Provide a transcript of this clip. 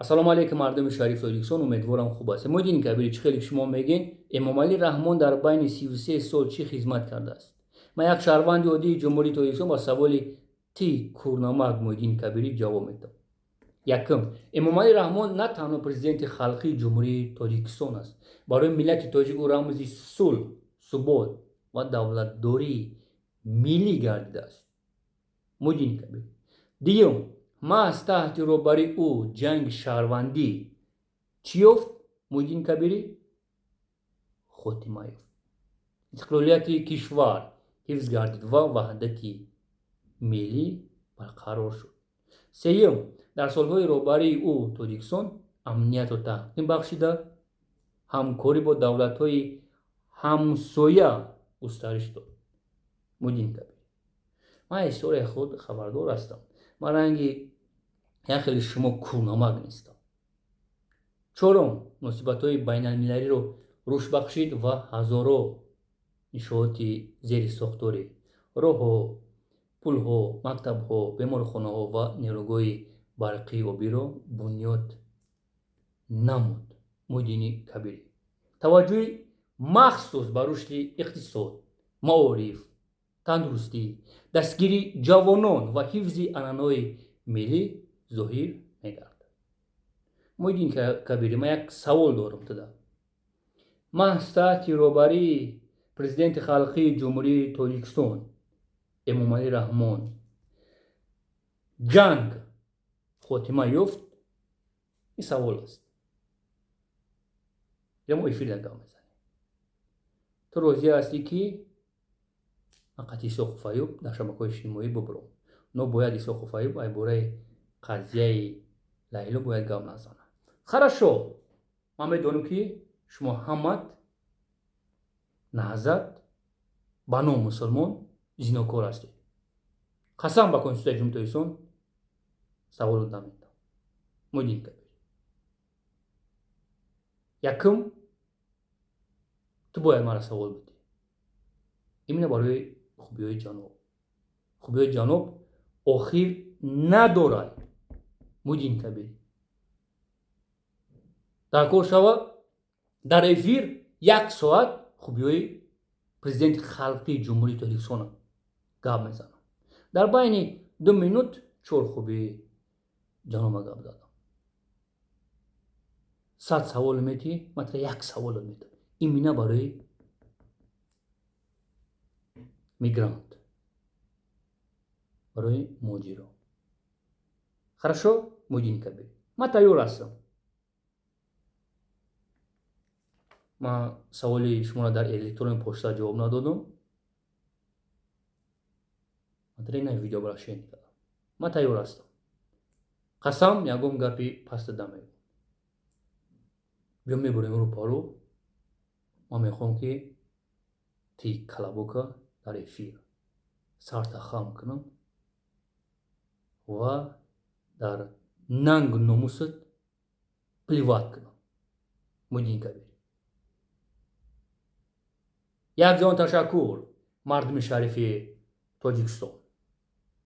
ассалому алейкум мардуми шариф Тоҷикистон, умедворам хуб ҳастед. Муҳиддини кабир, чӣ хеле шумо мегӯед Эмомалӣ Раҳмон дар байни 33 сол чӣ хизмат кардааст? Ман як шаҳрванди оддии ҷумҳурии Тоҷикистон ба саволи ти курнамак Муҳиддини Кабирӣ ҷавоб медиҳам. Якум, Эмомалӣ Раҳмон на танҳо президенти халқии ҷумҳурии Тоҷикистон аст, барои миллати тоҷик ӯ рамзи сулҳ, субот ва давлатдории миллӣ гардидааст. Муҳиддини Кабир. Дуюм, маҳз таҳти роҳбарии ӯ ҷанги шаҳрвандӣ чӣ ёфт? Муҳиддини Кабирӣ хотима ёфт. Истиқлолияти кишвар ҳифз гардид ва ваҳдати миллӣ барқарор шуд. Сеюм, дар солҳои роҳбарии ӯ Тоҷикистон амниятро таҳким бахшида, ҳамкорӣ бо давлатҳои ҳамсоя густариш дод. Муҳиддини Кабир. Ман историяи худ хабардор ҳастам. Ман ранги як хеле шумо курнамак нестам. Чорум, муносибатҳои байналмилалиро рушд бахшид ва ҳазоро иншооти зери сохтори роҳҳо, пулҳо, мактабҳо, беморхонаҳо ва нерӯгоҳи барқии обиро бунёд намуд. Муҳиддини Кабирӣ. Таваҷҷӯҳи махсус ба рушди иқтисод, маориф, тандурустӣ, дастгирии ҷавонон ва ҳифзи анъанаҳои миллӣ зоҳир мегардад. Муҳиддини Кабирӣ, ман як савол дорам туда. Маҳз таҳти роҳбарии президенти халқии ҷумҳурии Тоҷикистон Эмомалӣ Раҳмон ҷанг хотима ёфт? Ин савол аст. Я мо эфирда гап мезанем. Ту розӣ ҳастӣ ки ман қатъи Исоқу Файюб дар шабакаҳои иҷтимоӣ бубурам? Но бояд Исоқу Файюб ай бораи қазияи Лайло бояд гап назанад. Харашо, ман медонам ки шумо ҳамат наҳзат ба ном мусулмон зинокор ҳастед. қасам ба Конститутсияи Ҷумҳурии Тоҷикистон савол намедиҳам. Муҳиддини Кабир. Якум, ту бояд маро савол бидӣ. Именно барои хубиҳои ҷаноб. Хубиҳои ҷаноб охир надорад. Муҳиддини Кабир. Дар кор шава дар эфир 1 соат хубиҳои президенти халқии ҷумҳурии Тоҷикистон гап мезанам. Дар байни 2 минут 4 хубии ҷаноба гап задам. 100 савол метӣ, матра 1 саволо медам. Именно барои мигрант, барои муҳоҷиро. Харашо, Муҳиддини Кабир. Ман тайёр ҳастам. Ман саволи шуморо дар электронии почта ҷавоб надодам. Матра ина видеобара шунидам. Ман тайёр ҳастам. қасам ягон гапи паста намегӯям. Биё мебурем рӯ по рӯ. Ман мехоҳам ки ти калабука дар эфир сарта хам кунам ва дар нангу номусат плеват кунам. Муҳиддини Кабир. Якҷон ташаккур, мардуми шарифи Тоҷикистон.